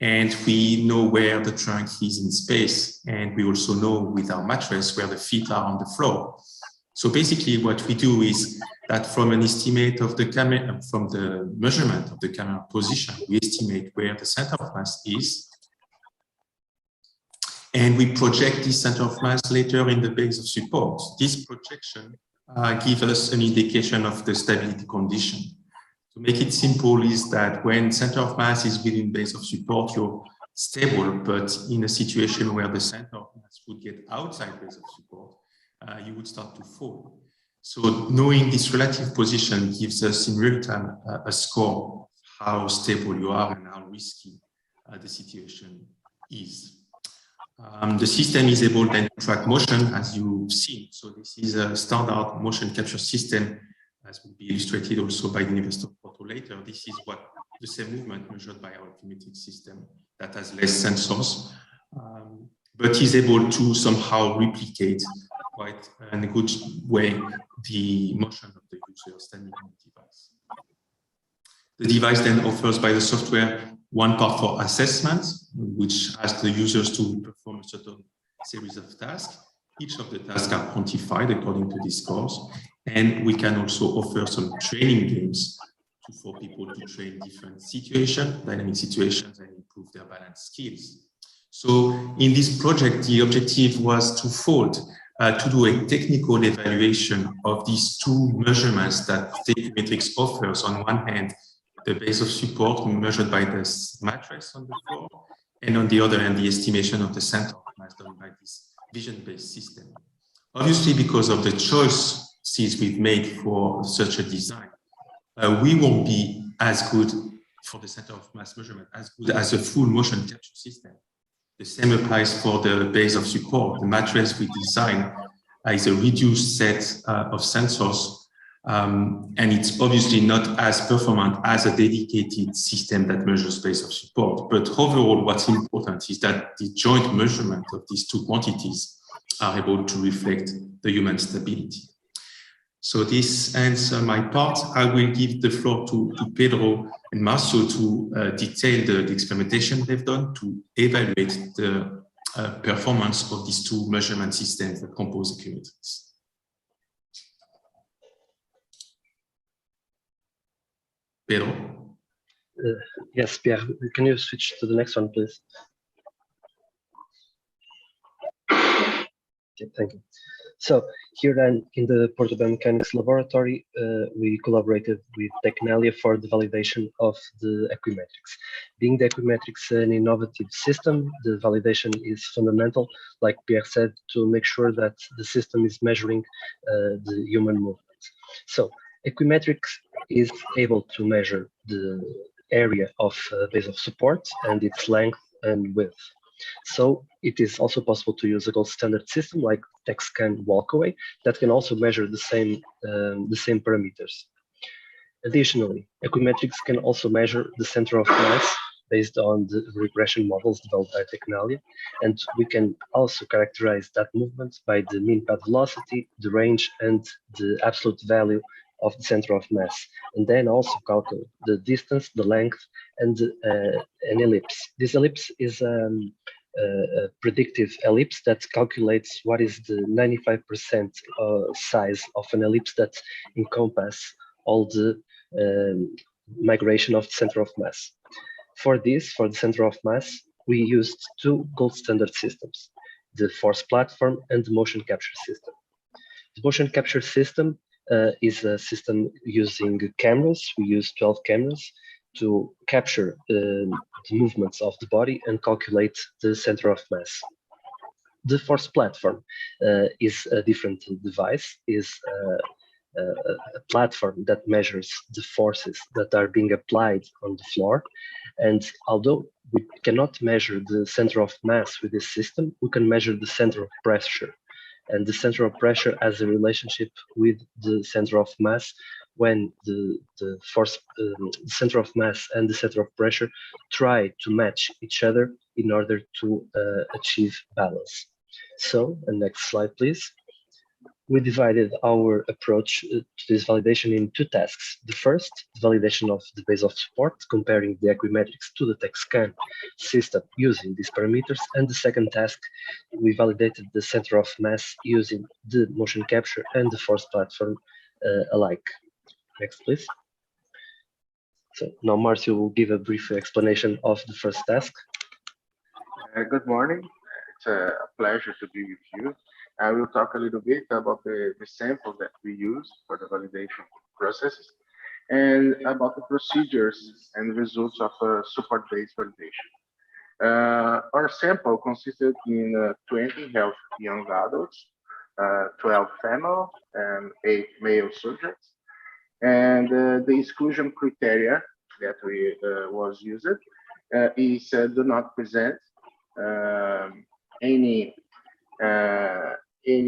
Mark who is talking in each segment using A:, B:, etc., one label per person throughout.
A: And we know where the trunk is in space. And we also know with our mattress where the feet are on the floor. So basically what we do is that from an estimate of the camera, from the measurement of the camera position, we estimate where the center of mass is. And we project this center of mass later in the base of support. This projection gives us an indication of the stability condition. To make it simple is that when center of mass is within base of support, you're stable, but in a situation where the center of mass would get outside base of support, you would start to fall. So knowing this relative position gives us in real time a score of how stable you are and how risky the situation is. The system is able then to track motion, as you've seen. So this is a standard motion capture system, as will be illustrated also by the University of Porto later. This is what the same movement measured by our epimetric system that has less sensors, but is able to somehow replicate quite in a good way the motion of the user standing on the device. The device then offers by the software one part for assessment, which asks the users to perform a certain series of tasks. Each of the tasks are quantified according to these scores. And we can also offer some training games for people to train different situations, dynamic situations, and improve their balance skills. So in this project, the objective was twofold, to do a technical evaluation of these two measurements that the Epimetrics offers. On one hand, the base of support measured by the mattress on the floor, and on the other hand, the estimation of the center of mass done by this vision-based system. Obviously, because of the choices we've made for such a design, we won't be as good for the center of mass measurement, as good as a full motion capture system. The same applies for the base of support. The mattress we design is a reduced set of sensors, and it's obviously not as performant as a dedicated system that measures base of support. But overall, what's important is that the joint measurement of these two quantities are able to reflect the human stability. So this ends my part. I will give the floor to Pedro and Marcio to detail the experimentation they've done to evaluate the performance of these two measurement systems that compose Epimetrics. Pedro?
B: Yes, Pierre, can you switch to the next one, please? Okay, thank you. So here then in the Porto Biomechanics laboratory, we collaborated with CENIE for the validation of the Epimetrics. Being the Epimetrics an innovative system, the validation is fundamental, like Pierre said, to make sure that the system is measuring the human movement. So Epimetrics is able to measure the area of base of support and its length and width. So it is also possible to use a gold standard system like TechScan Walkaway that can also measure the same parameters. Additionally, Epimetrics can also measure the center of mass based on the regression models developed by CENIE, and we can also characterize that movement by the mean path velocity, the range, and the absolute value of the center of mass, and then also calculate the distance, the length, and an ellipse. This ellipse is a predictive ellipse that calculates what is the 95% size of an ellipse that encompasses all the migration of the center of mass. For this, for the center of mass, we used two gold standard systems, the force platform and the motion capture system. The motion capture system is a system using cameras. We use 12 cameras to capture the movements of the body and calculate the center of mass. The force platform is a different device, is a platform that measures the forces that are being applied on the floor. And although we cannot measure the center of mass with this system, we can measure the center of pressure. And the center of pressure has a relationship with the center of mass when the center of mass and the center of pressure try to match each other in order to achieve balance. So, the next slide, please. We divided our approach to this validation in two tasks. The first, the validation of the base of support, comparing the Equimetrics to the TechScan system using these parameters. And the second task, we validated the center of mass using the motion capture and the force platform alike. Next, please. So now Marcio will give a brief explanation of the first task.
C: Good morning. It's a pleasure to be with you. I will talk a little bit about the sample that we use for the validation processes and about the procedures and results of support-based validation. Our sample consisted in 20 healthy young adults, 12 female and 8 male subjects. And the exclusion criteria that we was used is do not present any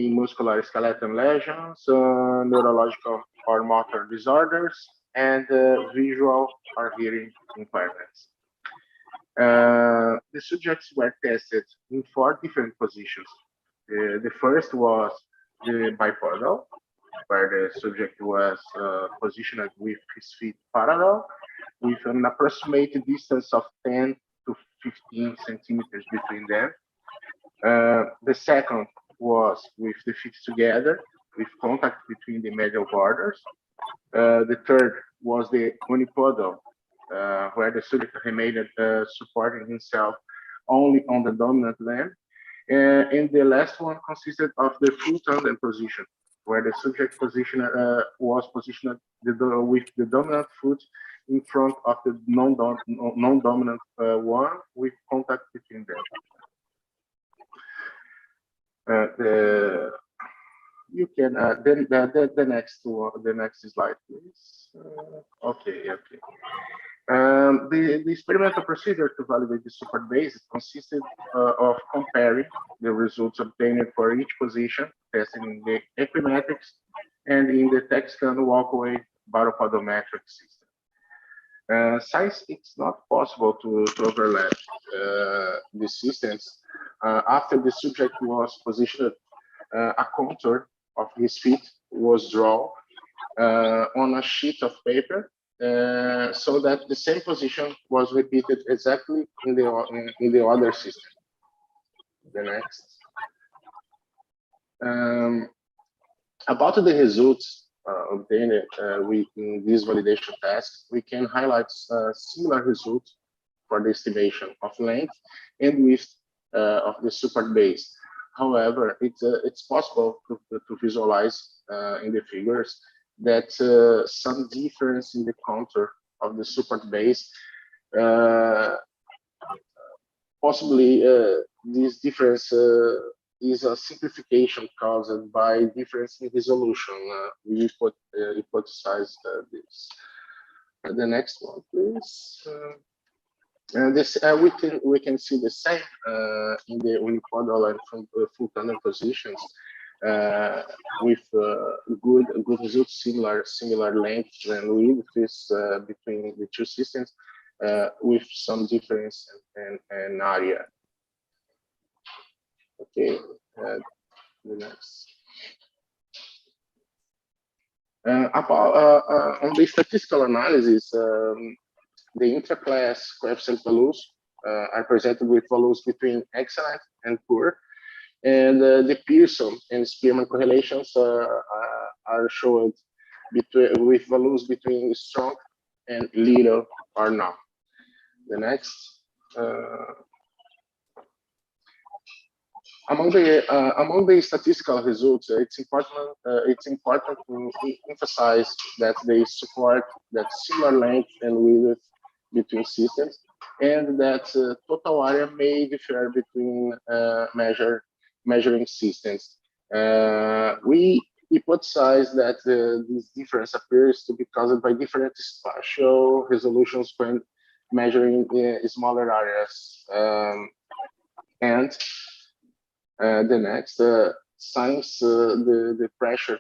C: muscular skeletal lesions, neurological or motor disorders, and visual or hearing impairments. The subjects were tested in 4 different positions. The first was the bipodal, where the subject was positioned with his feet parallel, with an approximate distance of 10 to 15 centimeters between them. The second was with the feet together, with contact between the medial borders. The third was the unipodal, where the subject remained supporting himself only on the dominant limb. And the last one consisted of the full tandem position, where the subject position was positioned with the dominant foot in front of the non-dominant one, with contact between them. You can then the next slide, please. Okay. The experimental procedure to validate the support base consisted of comparing the results obtained for each position, testing in the Equimetrics and in the TechScan walkway baropodometric system. Since it's not possible to overlap the systems, after the subject was positioned, a contour of his feet was drawn on a sheet of paper, so that the same position was repeated exactly in the other system. The next. About the results obtained in this validation task, we can highlight similar results for the estimation of length and width of the support base. However, it's possible to visualize in the figures that some difference in the contour of the support base, possibly this difference is a simplification caused by difference in resolution. We hypothesize this. The next one, please. This we can see the same in the unipodal and full tandem positions with good results, similar lengths and widths between the two systems, with some difference and area. Okay, the next. On the statistical analysis, the intraclass coefficient values are presented with values between excellent and poor, and the Pearson and Spearman correlations are shown with values between strong and little or none. The next. Among the statistical results, it's important to emphasize that they support that similar length and width between systems, and that total area may differ between measuring systems. We hypothesize that this difference appears to be caused by different spatial resolutions when measuring smaller areas. And the next, since the pressure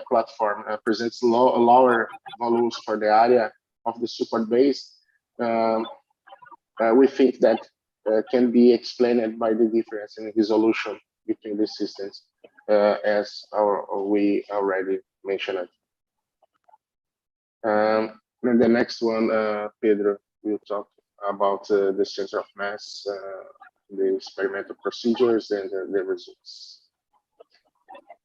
C: platform presents lower values for the area of the support base, we think that can be explained by the difference in resolution between the systems. as we already mentioned. And the next one, Pedro will talk about the center of mass, the experimental procedures, and the results.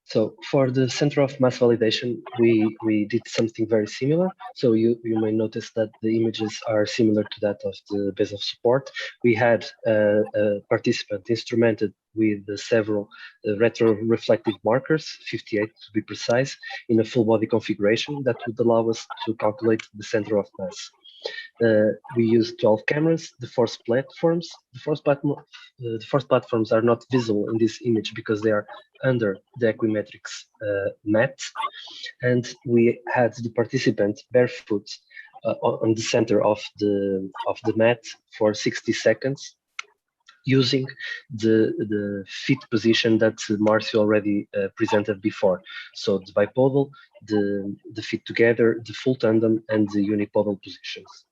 B: So for the center of mass validation, we did something very similar. So you may notice that the images are similar to that of the base of support. We had a participant instrumented with several retro-reflective markers, 58 to be precise, in a full body configuration that would allow us to calculate the center of mass. We used 12 cameras, the force platforms. The force platforms are not visible in this image because they are under the Equimetrics mat. And we had the participant barefoot on the center of the mat for 60 seconds, using the feet position that Marcio already presented before. So the bipodal, the feet together, the full tandem, and the unipodal positions.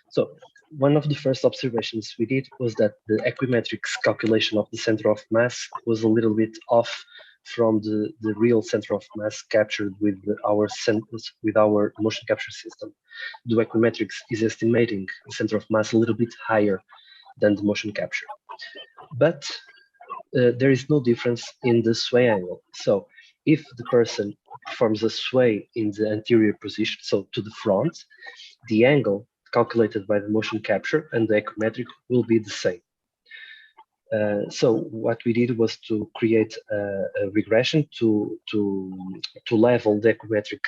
B: So one of the first observations we did was that the Equimetrics calculation of the center of mass was a little bit off from the real center of mass captured with our motion capture system. The Equimetrics is estimating the center of mass a little bit higher than the motion capture. But there is no difference in the sway angle. So if the person performs a sway in the anterior position, so to the front, the angle calculated by the motion capture and the equimetric will be the same. So what we did was to create a regression to level the equimetric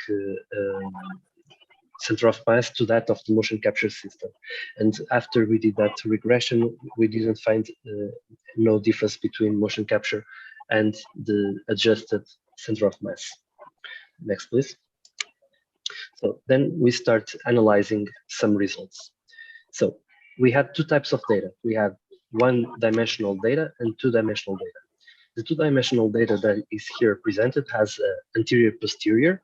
B: center of mass to that of the motion capture system. And after we did that regression, we didn't find no difference between motion capture and the adjusted center of mass. Next, please. So then we start analyzing some results. So we had two types of data. We had one-dimensional data and two-dimensional data. The two-dimensional data that is here presented has anterior-posterior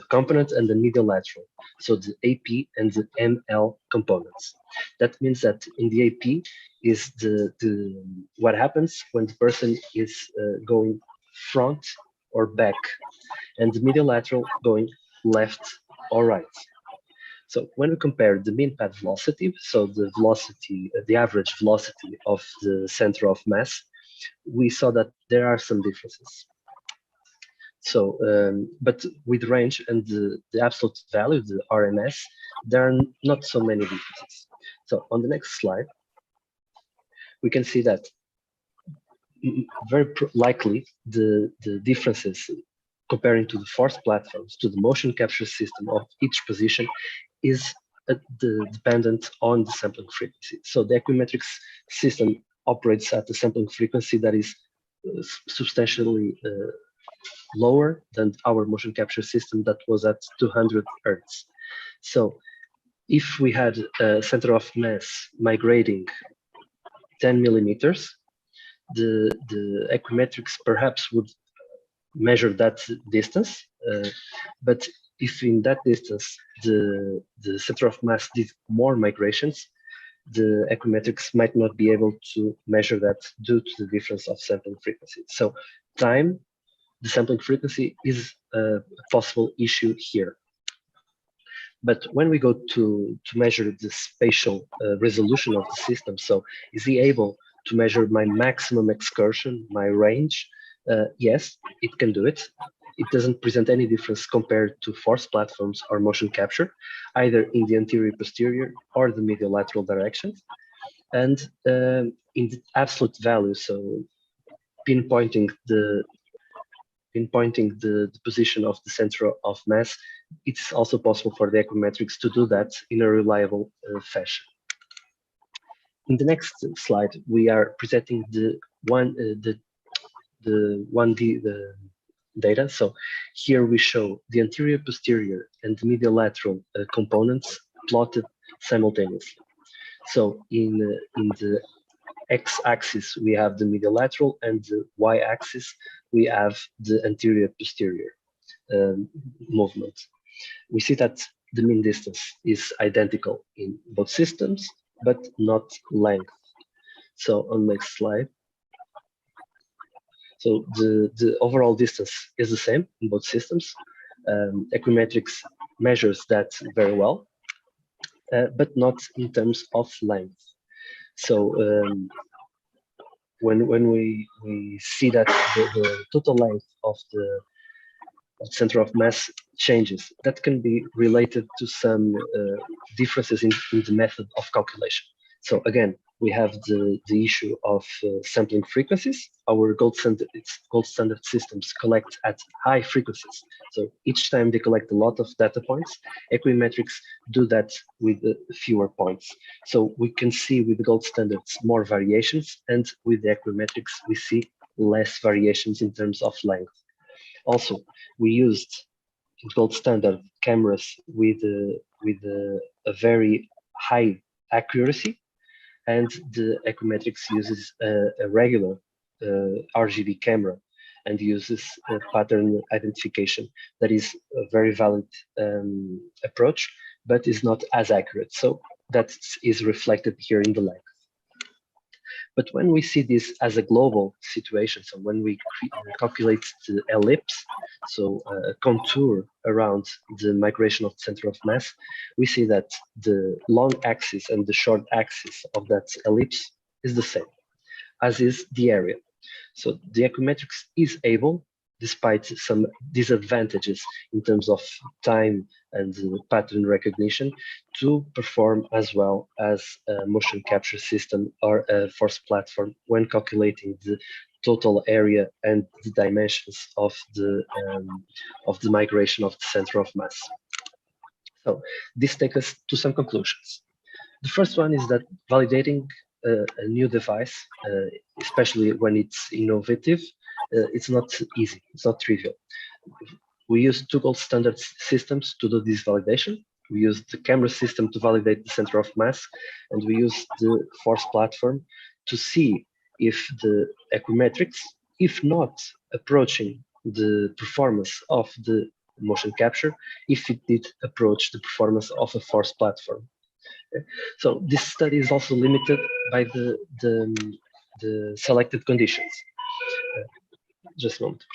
B: component and the medial lateral, so the AP and the ML components. That means that in the AP is what happens when the person is going front or back, and the medial lateral going left or right. So when we compare the mean path velocity, so the velocity, the average velocity of the center of mass, we saw that there are some differences. So, but with range and the absolute value, the RMS, there are not so many differences. So on the next slide, we can see that very likely the differences comparing to the force platforms, to the motion capture system of each position is dependent on the sampling frequency. So the Equimetrics system operates at a sampling frequency that is substantially lower than our motion capture system that was at 200 Hertz. So if we had a center of mass migrating 10 millimeters, the Equimetrics perhaps would measure that distance, but if in that distance the center of mass did more migrations, the Equimetrics might not be able to measure that due to the difference of sampling frequency. So time, the sampling frequency is a possible issue here. But when we go to measure the spatial resolution of the system, so is he able to measure my maximum excursion, my range? Yes, it can do it. It doesn't present any difference compared to force platforms or motion capture, either in the anterior posterior or the medial lateral directions. And in the absolute value, so pinpointing the position of the center of mass, it's also possible for the Equimetrics to do that in a reliable fashion. In the next slide, we are presenting the 1D data. So here we show the anterior, posterior, and the medial lateral components plotted simultaneously. So in the x-axis we have the medial lateral, and the y-axis we have the anterior posterior movement. We see that the mean distance is identical in both systems, but not length. So on the next slide. So the overall distance is the same in both systems. Equimetrics measures that very well, but not in terms of length. So when we see that the total length of the center of mass changes, that can be related to some differences in the method of calculation. So again, we have the issue of sampling frequencies. Our gold standard systems collect at high frequencies. So each time they collect a lot of data points, Equimetrics do that with fewer points. So we can see with the gold standards more variations, and with the Equimetrics we see less variations in terms of length. Also, we used gold standard cameras with a very high accuracy, and the Equimetrics uses a regular RGB camera and uses pattern identification. That is a very valid approach, but is not as accurate. So that is reflected here in the length. But when we see this as a global situation, so when we calculate the ellipse, so a contour around the migration of the center of mass, we see that the long axis and the short axis of that ellipse is the same, as is the area. So the Equimetrics is able, despite some disadvantages in terms of time and pattern recognition, to perform as well as a motion capture system or a force platform when calculating the total area and the dimensions of the migration of the center of mass. So this takes us to some conclusions. The first one is that validating a new device, especially when it's innovative, it's not easy, it's not trivial. We use two gold standard systems to do this validation. We use the camera system to validate the center of mass, and we use the force platform to see if the Equimetrics, if not approaching the performance of the motion capture, if it did approach the performance of a force platform. So this study is also limited by the selected conditions. Just a moment.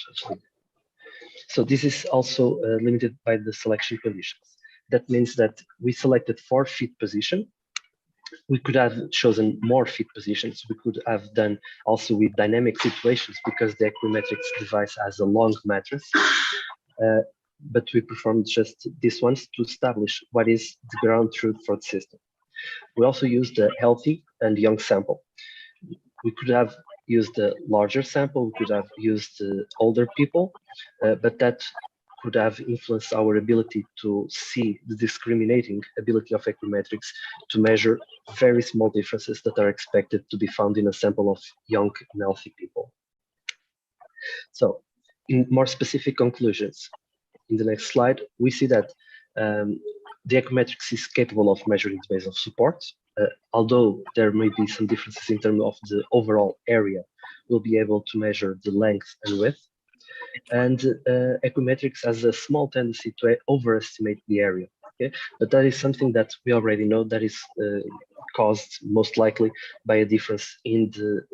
B: So this is also limited by the selection conditions. That means that we selected 4 feet position. We could have chosen more feet positions. We could have done also with dynamic situations because the Equimetrics device has a long mattress. But we performed just these ones to establish what is the ground truth for the system. We also used a healthy and young sample. We could have used a larger sample, we could have used older people, but that could have influenced our ability to see the discriminating ability of Equimetrics to measure very small differences that are expected to be found in a sample of young and healthy people. So, in more specific conclusions, in the next slide, we see that the Equimetrics is capable of measuring the base of support. Although there may be some differences in terms of the overall area, we'll be able to measure the length and width. And Equimetrics has a small tendency to overestimate the area. Okay? But that is something that we already know that is caused most likely by a difference in the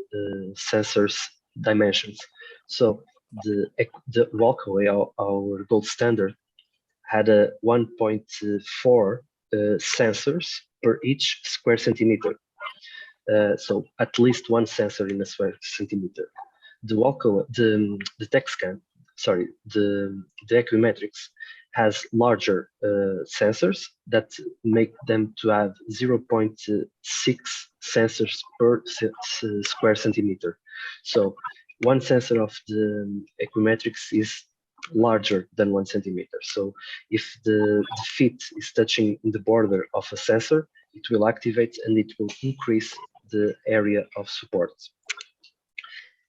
B: sensor's dimensions. So the walkaway, our gold standard, had a 1.4 sensors per each square centimeter. So at least one sensor in a square centimeter. The Equimetrics has larger sensors that make them to have 0.6 sensors per square centimeter. So one sensor of the Equimetrics is larger than 1 centimeter. So if the feet is touching the border of a sensor, it will activate and it will increase the area of support.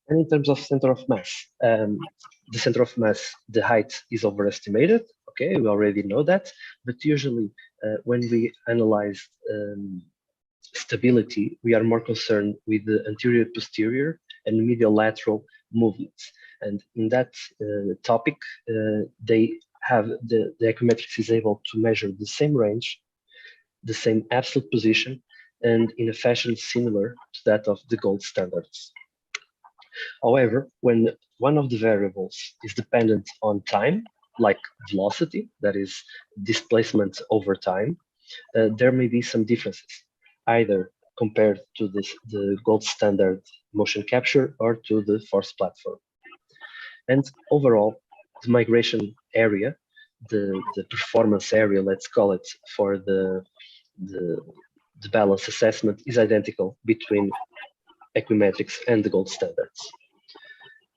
B: And in terms of center of mass, the center of mass, the height is overestimated. Okay, we already know that, but usually when we analyze stability, we are more concerned with the anterior, posterior, and medial lateral movements. And in that topic, they have the Equimetrics is able to measure the same range, the same absolute position, and in a fashion similar to that of the gold standards. However, when one of the variables is dependent on time, like velocity, that is displacement over time, there may be some differences, either compared to the gold standard motion capture or to the force platform. And overall, the migration area, the performance area, let's call it, for the balance assessment is identical between Equimetrics and the gold standards.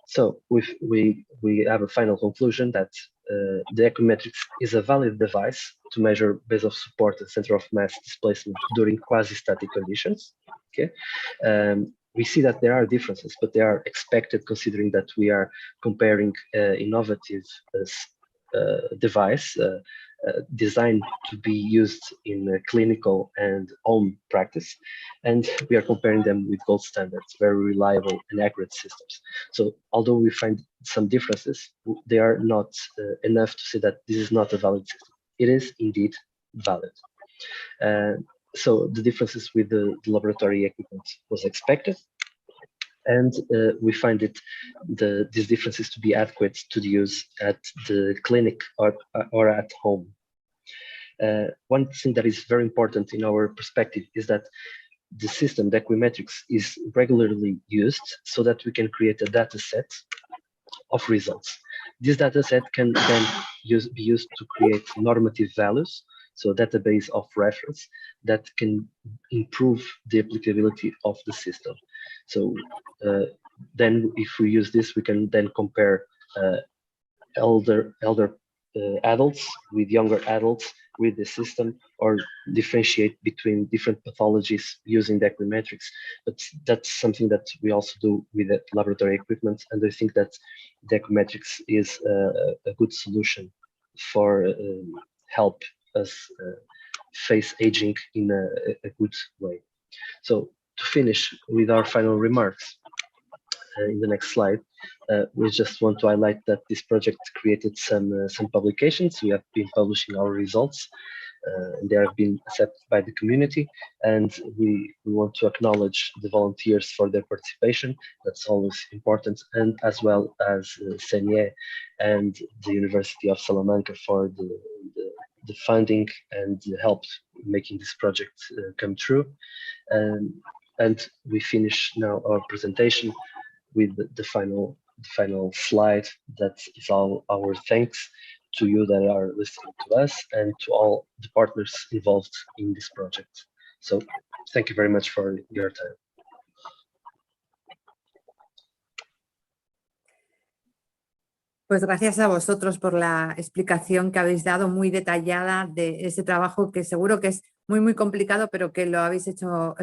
B: So we have a final conclusion that the Equimetrics is a valid device to measure base of support and center of mass displacement during quasi-static conditions. Okay, we see that there are differences, but they are expected considering that we are comparing innovative device designed to be used in clinical and home practice, and we are comparing them with gold standards, very reliable and accurate systems. So although we find some differences, they are not enough to say that this is not a valid system. It is indeed valid. So the differences with the laboratory equipment was expected, and we find these differences to be adequate to the use at the clinic or at home. One thing that is very important in our perspective is that the system, the Equimetrics, is regularly used so that we can create a data set of results. This data set can then be used to create normative values, so a database of reference that can improve the applicability of the system. So then if we use this, we can then compare elder adults with younger adults with the system, or differentiate between different pathologies using the Equimetrics. But that's something that we also do with the laboratory equipment, and I think that the Equimetrics is a good solution for help us face aging in a good way. So to finish with our final remarks, in the next slide, we just want to highlight that this project created some publications. We have been publishing our results. They have been accepted by the community, and we want to acknowledge the volunteers for their participation. That's always important, and as well as CENIE and the University of Salamanca for the funding and the help making this project come true. And we finish now our presentation with the final slide. That is all our thanks to you that are listening to us and to all the partners involved in this project. So thank you very much for your time.
D: Pues gracias a vosotros por la explicación que habéis dado muy detallada de ese trabajo, que seguro que es muy complicado, pero que lo habéis hecho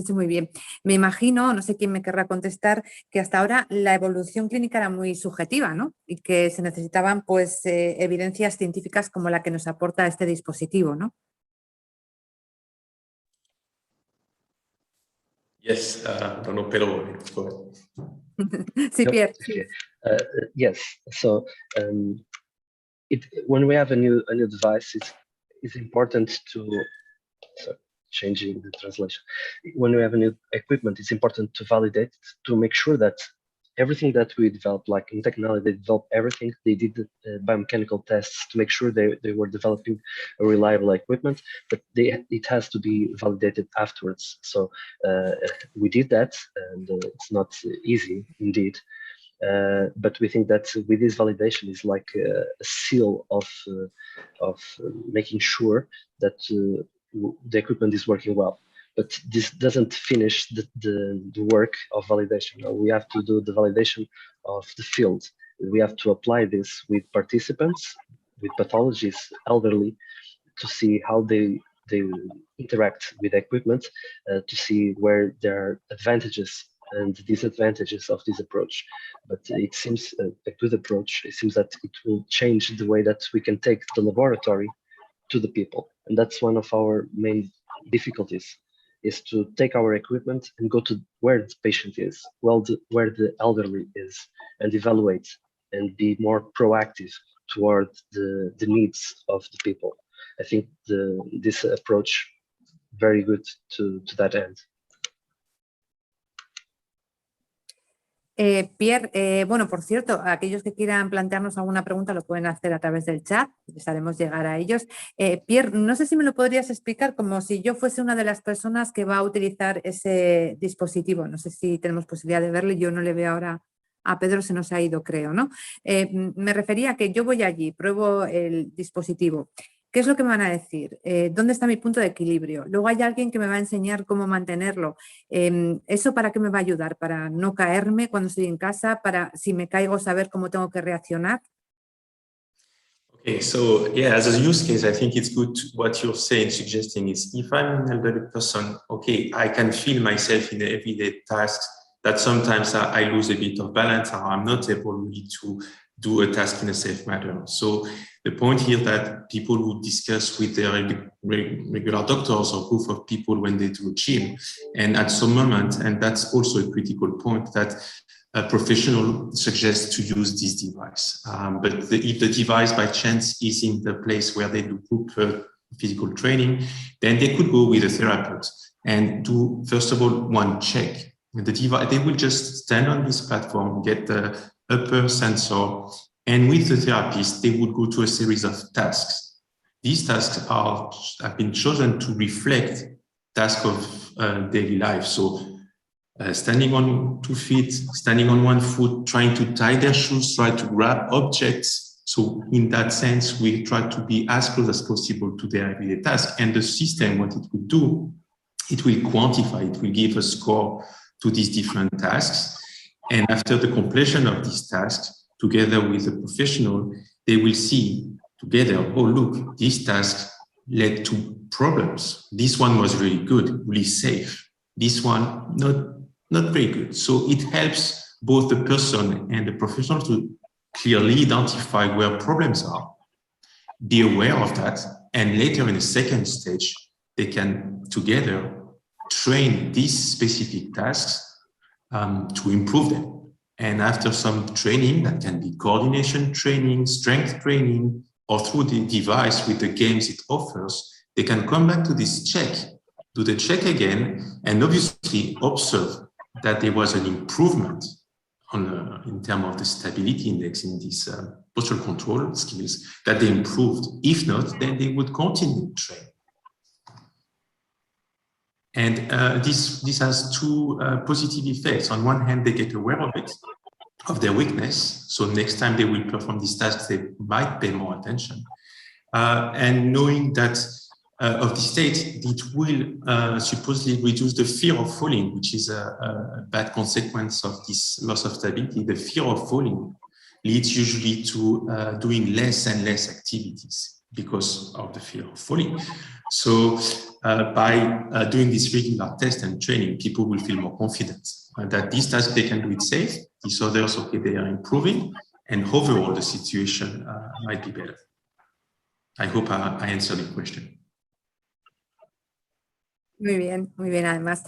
D: muy bien. Me imagino, no sé quién me querrá contestar, que hasta ahora la evolución clínica era muy subjetiva, ¿no? Y que se necesitaban pues evidencias científicas como la que nos aporta este dispositivo, ¿no?
A: Yes, no, pero go ahead.
D: Sí, Pierre.
B: Yes. So when we have a new device, it's important to changing the translation. When we have a new equipment, it's important to validate, to make sure that everything that we develop, like in technology, they develop everything. They did the biomechanical tests to make sure they were developing a reliable equipment, but it has to be validated afterwards. So we did that, and it's not easy indeed. But we think that with this validation is like a seal of making sure that the equipment is working well. But this doesn't finish the work of validation. We have to do the validation of the field. We have to apply this with participants, with pathologists, elderly, to see how they interact with equipment, to see where there are advantages and disadvantages of this approach. But it seems a good approach. It seems that it will change the way that we can take the laboratory to the people. And that's one of our main difficulties, is to take our equipment and go to where the patient is, where the elderly is, and evaluate and be more proactive toward the needs of the people. I think this approach very good to that end.
D: Pierre, bueno, por cierto, aquellos que quieran plantearnos alguna pregunta lo pueden hacer a través del chat, les haremos llegar a ellos. Pierre, no sé si me lo podrías explicar como si yo fuese una de las personas que va a utilizar ese dispositivo. No sé si tenemos posibilidad de verlo, yo no le veo ahora a Pedro, se nos ha ido, creo, ¿no? Me refería a que yo voy allí, pruebo el dispositivo. ¿Qué es lo que me van a decir? ¿Dónde está mi punto de equilibrio? Luego hay alguien que me va a enseñar cómo mantenerlo. ¿Eso para qué me va a ayudar? ¿Para no caerme cuando estoy en casa? ¿Para si me caigo saber cómo tengo que reaccionar?
A: Okay, so yeah, as a use case, I think it's good what you're saying, suggesting is if I'm an elderly person, okay, I can feel myself in the everyday tasks that sometimes I lose a bit of balance or I'm not able really to do a task in a safe manner. So the point here that people would discuss with their regular doctors or group of people when they do a gym, and at some moment, and that's also a critical point, that a professional suggests to use this device. But if the device by chance is in the place where they do group physical training, then they could go with a therapist and do, first of all, one check. The device, they will just stand on this platform, get the upper sensor, and with the therapist, they would go to a series of tasks. These tasks have been chosen to reflect tasks of daily life. So standing on 2 feet, standing on 1 foot, trying to tie their shoes, try to grab objects. So in that sense, we try to be as close as possible to their everyday task. And the system, what it will do, it will quantify, it will give a score to these different tasks. And after the completion of these tasks, together with a professional, they will see together, oh, look, this task led to problems. This one was really good, really safe. This one, not very good. So it helps both the person and the professional to clearly identify where problems are, be aware of that, and later in the second stage, they can together train these specific tasks to improve them. And after some training, that can be coordination training, strength training, or through the device with the games it offers, they can come back to this check, do the check again, and obviously observe that there was an improvement on in terms of the stability index in these postural control skills, that they improved. If not, then they would continue to train. And this has two positive effects. On one hand, they get aware of it, of their weakness. So next time they will perform these tasks, they might pay more attention. And knowing that of the state, it will supposedly reduce the fear of falling, which is a bad consequence of this loss of stability. The fear of falling leads usually to doing less and less activities because of the fear of falling. So by doing this regular test and training, people will feel more confident that these tasks, they can do it safe. These others, okay, they are improving, and overall the situation might be better. I hope I answered the question.
D: Muy bien además.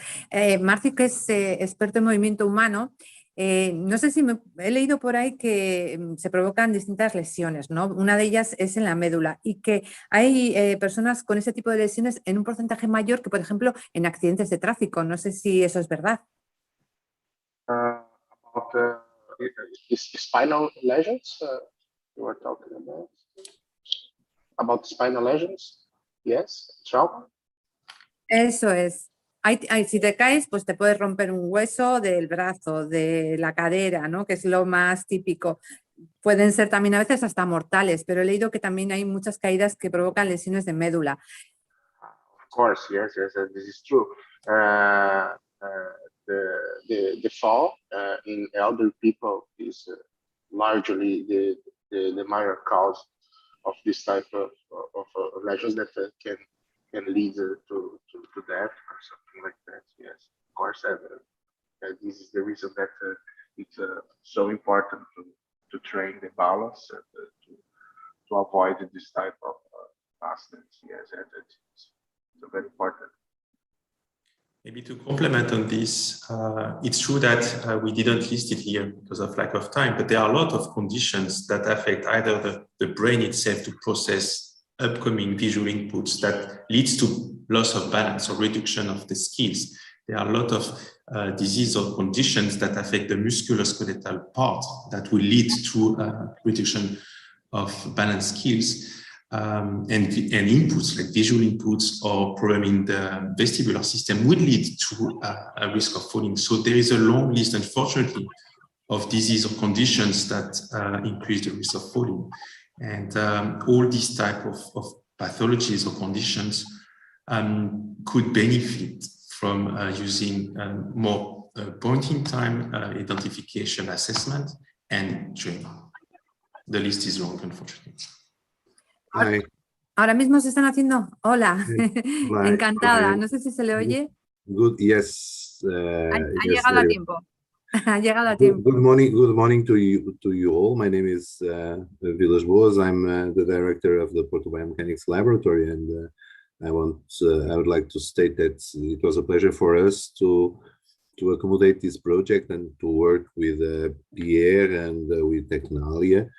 D: Marci, que es experto en movimiento humano, no sé si he leído por ahí que se provocan distintas lesiones, ¿no? Una de ellas es en la médula y que hay personas con ese tipo de lesiones en un porcentaje mayor que, por ejemplo, en accidentes de tráfico. No sé si eso es verdad.
C: About spinal lesions, you were talking about spinal lesions, yes, trauma.
D: Eso es. Si te caes, pues te puedes romper un hueso del brazo, de la cadera, ¿no? Que es lo más típico. Pueden ser también a veces hasta mortales, pero he leído que también hay muchas caídas que provocan lesiones de médula.
C: Of course, yes, this is true. The fall in elderly people is largely the minor cause of this type of lesions that can lead to death or something like that. Yes, of course, this is the reason that it's so important to train the balance and to avoid this type of accidents. Yes, and it's very important.
A: Maybe to complement on this, it's true that we didn't list it here because of lack of time, but there are a lot of conditions that affect either the brain itself to process upcoming visual inputs that leads to loss of balance or reduction of the skills. There are a lot of disease or conditions that affect the musculoskeletal part that will lead to reduction of balance skills. And inputs like visual inputs or problem in the vestibular system would lead to a risk of falling. So there is a long list, unfortunately, of disease or conditions that increase the risk of falling. And all these type of pathologies or conditions could benefit from using more point-in-time identification assessment and training. The list is long, unfortunately.
E: Hi.
D: Ahora mismo se están haciendo. Hola,
E: Hi.
D: encantada.
E: Hi.
D: No sé si se le oye.
E: Good. Yes.
D: Ha
E: Yes.
D: llegado a tiempo. Ha llegado a tiempo.
E: Good morning. Good morning to you all. My name is Vilas Boas. I'm the director of the Porto Biomechanics Laboratory, and I would like to state that it was a pleasure for us to accommodate this project and to work with Pierre and with Tecnalia.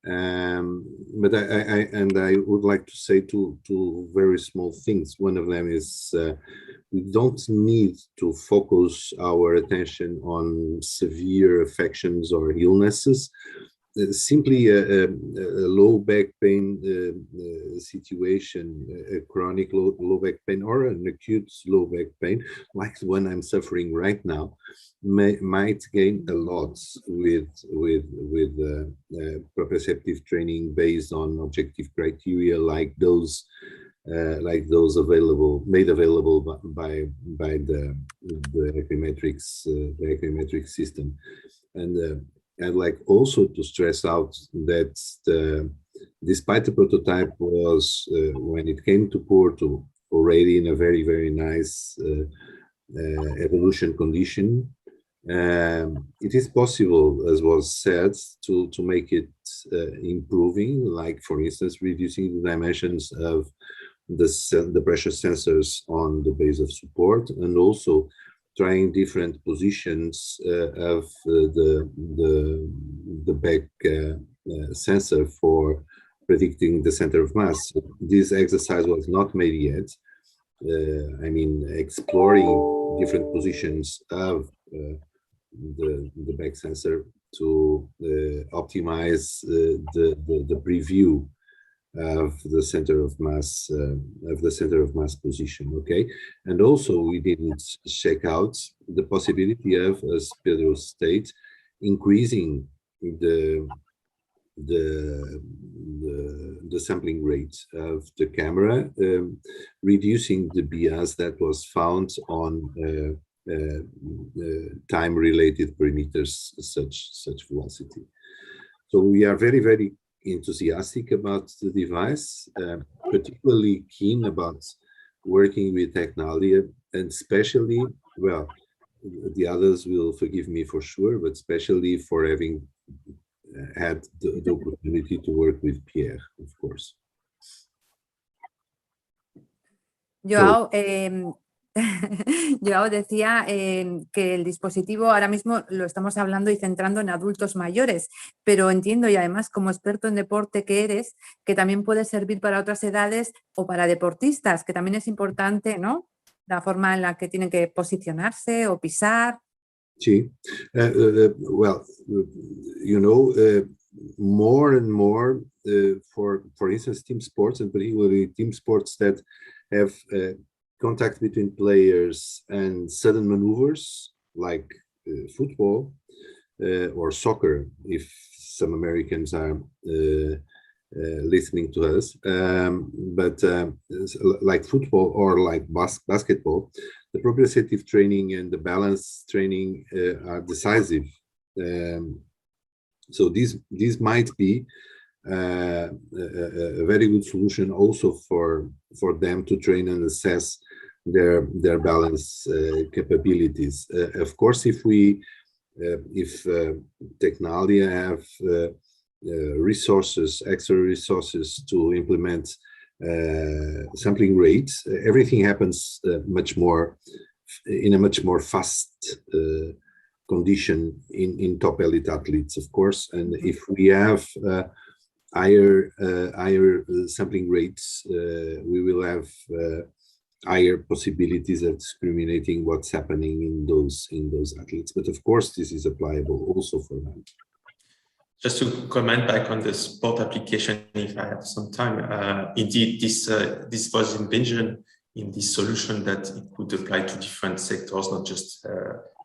E: But I would like to say two very small things. One of them is we don't need to focus our attention on severe affections or illnesses. Simply a low back pain situation, a chronic low back pain or an acute low back pain, like the one I'm suffering right now, might gain a lot with proprioceptive training based on objective criteria like those made available by the equimetrics system. And I'd like also to stress out that despite the prototype was, when it came to Porto, already in a very, very nice evolution condition, it is possible, as was said, to make it improving, like, for instance, reducing the dimensions of the pressure sensors on the base of support, and also trying different positions of the back sensor for predicting the center of mass. This exercise was not made yet. I mean, exploring different positions of the back sensor to optimize the preview of the center of mass position. Okay, and also we didn't check out the possibility of, as Pedro stated, increasing the sampling rate of the camera, reducing the bias that was found on time-related parameters such velocity. So we are very, very enthusiastic about the device, particularly keen about working with Tecnalia, and especially, well, the others will forgive me for sure, but especially for having had the opportunity to work with Pierre, of course.
D: Joao, Joao decía que el dispositivo ahora mismo lo estamos hablando y centrando en adultos mayores, pero entiendo, y además como experto en deporte que eres, que también puede servir para otras edades o para deportistas, que también es importante, ¿no? La forma en la que tienen que posicionarse o pisar.
E: Sí, well, you know, more and more for instance, team sports, and particularly team sports that have contact between players and sudden maneuvers like football or soccer, if some Americans are listening to us, but like football or like basketball, the proprioceptive training and the balance training are decisive. So this might be a very good solution also for them to train and assess their balance capabilities. Of course, if Tecnalia have resources, extra resources to implement sampling rates, everything happens in a much more fast condition in top elite athletes, of course. And if we have higher sampling rates, we will have higher possibilities of discriminating what's happening in those athletes. But of course, this is applicable also for them.
A: Just to comment back on the sport application, if I have some time, indeed, this was envisioned in this solution that it could apply to different sectors, not just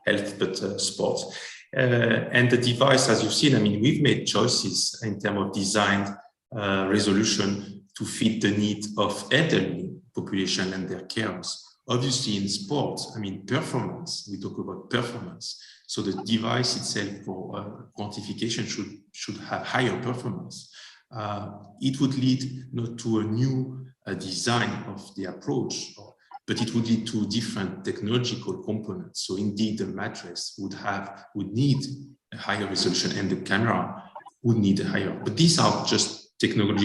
A: health, but sports. And the device, as you've seen, I mean, we've made choices in terms of design resolution to fit the need of elderly population and their carers. Obviously, in sports, I mean, performance, we talk about performance. So the device itself for quantification should have higher performance. It would lead not to a new design of the approach, but it would lead to different technological components. So indeed, the mattress would need a higher resolution, and the camera would need a higher. But these are just technical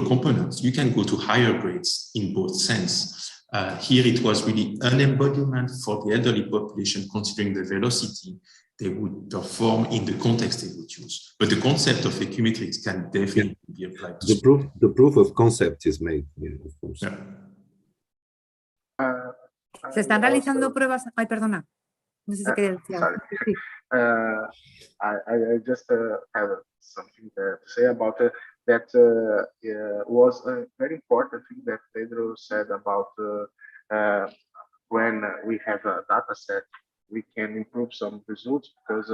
A: components. You can go to higher grades in both sense. Here it was really an embodiment for the elderly population, considering the velocity they would perform in the context they would use. But the concept of equimetrics can definitely be applied to
E: the proof of concept is made, of course.
A: Yeah.
D: Se están realizando pruebas. Ay, perdona. No sé si quería decir algo.
C: Sorry. I just have something to say about that was a very important thing that Pedro said about when we have a data set, we can improve some results because,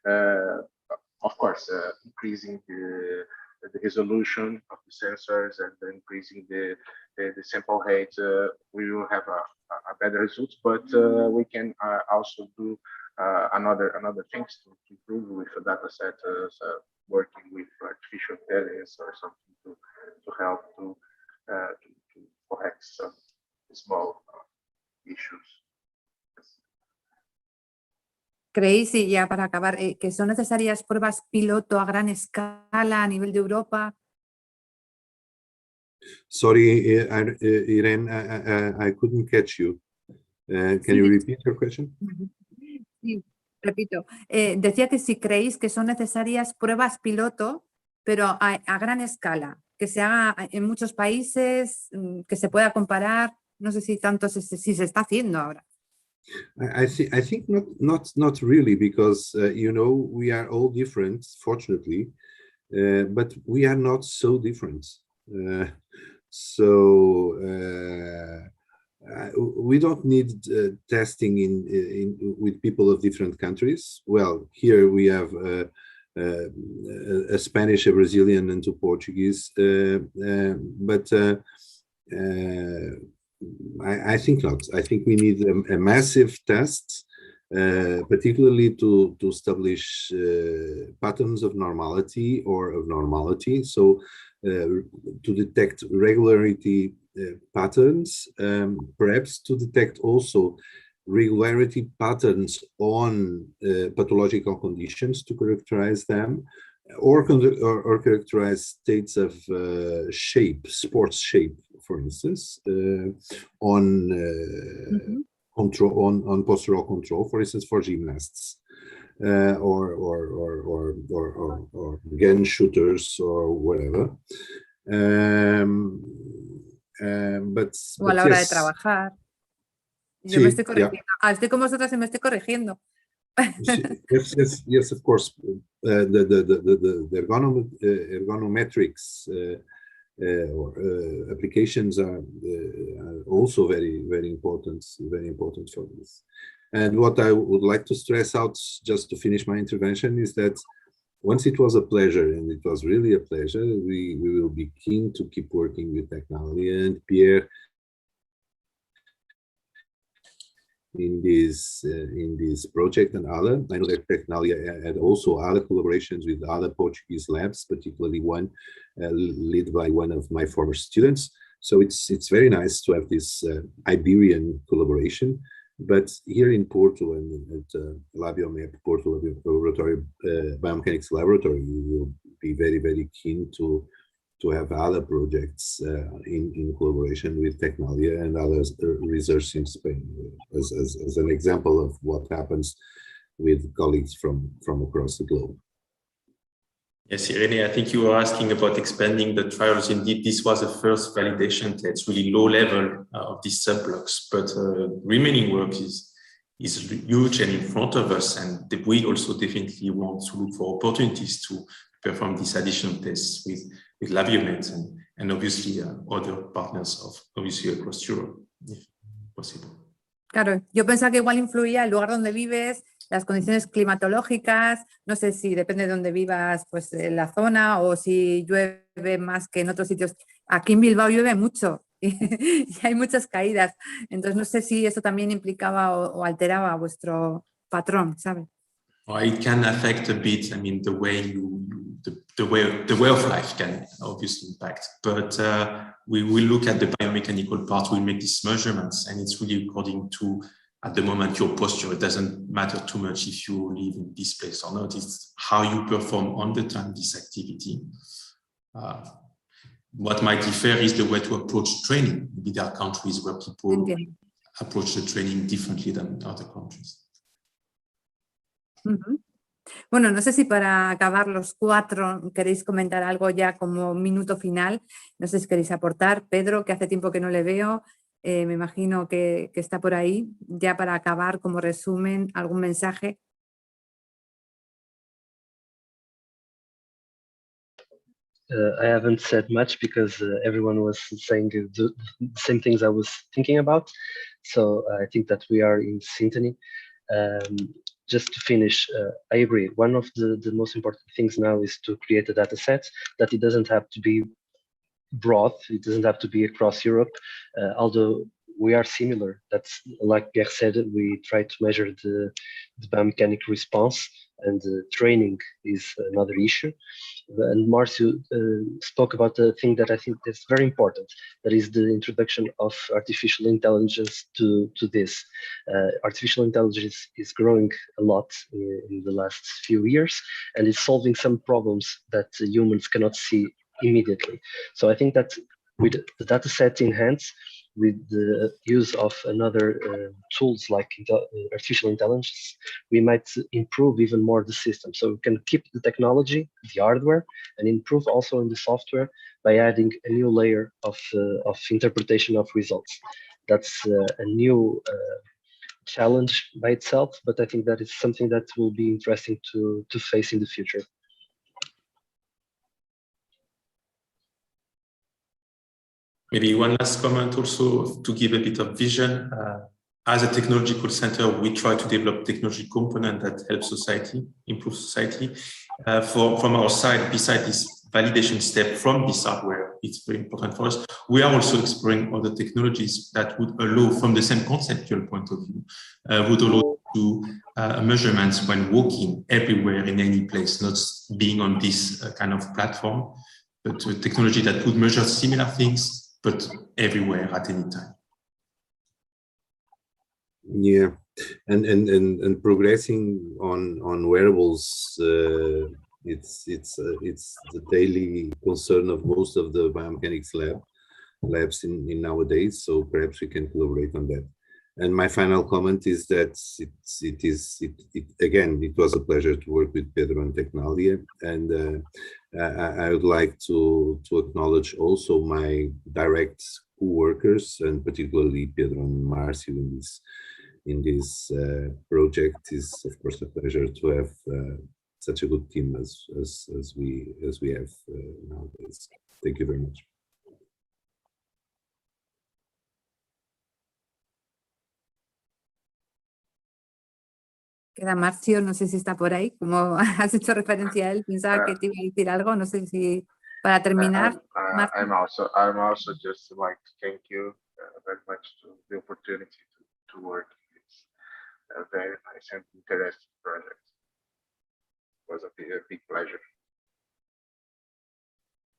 C: of course, increasing the resolution of the sensors and increasing the sample height, we will have a better results. But we can also do another things to improve with a data set, working with artificial intelligence or something to help to correct some small issues.
D: ¿Creéis, y ya para acabar, que son necesarias pruebas piloto a gran escala a nivel de Europa?
E: Sorry, Irene, I couldn't catch you. Can you repeat your question?
D: Sí, repito. Decía que si creéis que son necesarias pruebas piloto, pero a gran escala, que se haga en muchos países, que se pueda comparar. No sé si tanto si se está haciendo ahora.
E: I think not really, because we are all different, fortunately, but we are not so different. We don't need testing with people of different countries. Well, here we have a Spanish, a Brazilian, and two Portuguese, but I think not. I think we need a massive test, particularly to establish patterns of normality or of normality. So to detect regularity patterns, perhaps to detect also regularity patterns on pathological conditions to characterize them, or characterize states of shape, sports shape, for instance, on control, on postural control, for instance, for gymnasts, or gun shooters or whatever.
D: O a la hora de trabajar. Yo me estoy corrigiendo. Yeah. Estoy con vosotras y me estoy corrigiendo.
E: Yes, of course. The ergonometrics or applications are also very important for this. And what I would like to stress out, just to finish my intervention, is that once it was a pleasure, and it was really a pleasure, we will be keen to keep working with technology. And Pierre, in this project and other, I know that Technalia had also other collaborations with other Portuguese labs, particularly one led by one of my former students. So it's very nice to have this Iberian collaboration. But here in Porto and at LabioMap, Porto Laboratory, Biomechanics Laboratory, we will be very keen to have other projects in collaboration with Technalia and other research in Spain, as an example of what happens with colleagues from across the globe.
A: Yes, Irene, I think you were asking about expanding the trials. Indeed, this was the first validation test, really low level of these subblocks, but remaining work is huge and in front of us, and we also definitely want to look for opportunities to perform these additional tests with Labiomed and obviously other partners obviously across Europe, if possible.
D: Claro, yo pensaba que igual influía el lugar donde vives, las condiciones climatológicas, no sé si depende de donde vivas, pues en la zona, o si llueve más que en otros sitios. Aquí en Bilbao llueve mucho y hay muchas caídas, entonces no sé si eso también implicaba o alteraba vuestro patrón, ¿sabes?
A: It can affect a bit. I mean, the way the way of life can obviously impact. But we will look at the biomechanical part. We'll make these measurements, and it's really according to, at the moment, your posture. It doesn't matter too much if you live in this place or not. It's how you perform on the time this activity. What might differ is the way to approach training. Maybe there are countries where people approach the training differently than other countries.
D: Bueno, no sé si para acabar los cuatro queréis comentar algo ya como minuto final. No sé si queréis aportar. Pedro, que hace tiempo que no le veo, me imagino que está por ahí. Ya para acabar, como resumen, algún mensaje.
B: I haven't said much because everyone was saying the same things I was thinking about. So I think that we are in CENIE. Just to finish, I agree. One of the most important things now is to create a data set that it doesn't have to be broad. It doesn't have to be across Europe, although we are similar. That's like Pierre said, we try to measure the biomechanic response, and training is another issue. And Marcio spoke about a thing that I think is very important, that is the introduction of artificial intelligence to this. Artificial intelligence is growing a lot in the last few years, and it's solving some problems that humans cannot see immediately. So I think that with the data set in hand, with the use of another tools like artificial intelligence, we might improve even more the system. So we can keep the technology, the hardware, and improve also in the software by adding a new layer of interpretation of results. That's a new challenge by itself, but I think that is something that will be interesting to face in the future.
A: Maybe one last comment also to give a bit of vision. As a technological center, we try to develop technology component that help society, improve society. From our side, beside this validation step from this hardware, it's very important for us. We are also exploring other technologies that would allow, from the same conceptual point of view, would allow to measurements when walking everywhere in any place, not being on this kind of platform, but a technology that would measure similar things, but everywhere at any time.
E: Yeah, and progressing on wearables, it's the daily concern of most of the biomechanics labs in nowadays. So perhaps we can collaborate on that. And my final comment is that again, it was a pleasure to work with Pedro and Tecnalia, and I would like to acknowledge also my direct co-workers, and particularly Pedro and Marcio in this project. Is of course a pleasure to have such a good team as we have nowadays. Thank you very much.
D: Queda Marcio, no sé si está por ahí, como has hecho referencia a él, pensaba que te iba a decir algo, no sé si para terminar.
C: I'm also just like to thank you very much to the opportunity to work. It's a very nice and interesting project. It was a big pleasure.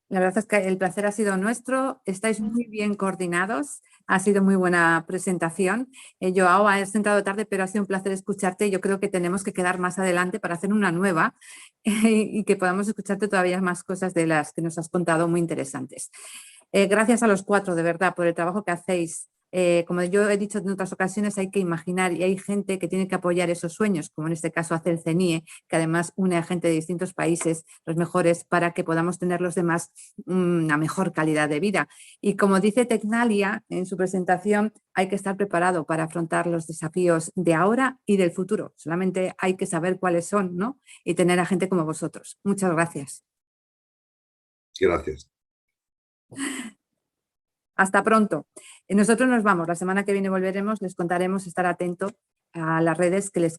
D: La verdad es que el placer ha sido nuestro, estáis muy bien coordinados, ha sido muy buena presentación. Joao, has entrado tarde, pero ha sido un placer escucharte. Yo creo que tenemos que quedar más adelante para hacer una nueva y que podamos escucharte todavía más cosas de las que nos has contado muy interesantes. Gracias a los cuatro, de verdad, por el trabajo que hacéis como yo he dicho en otras ocasiones, hay que imaginar y hay gente que tiene que apoyar esos sueños, como en este caso hace el CENIE, que además une a gente de distintos países, los mejores, para que podamos tener los demás una mejor calidad de vida. Y como dice Tecnalia en su presentación, hay que estar preparado para afrontar los desafíos de ahora y del futuro. Solamente hay que saber cuáles son, ¿no? Y tener a gente como vosotros. Muchas gracias.
E: Gracias.
D: Hasta pronto. Nosotros nos vamos. La semana que viene volveremos. Les contaremos, estar atento a las redes que les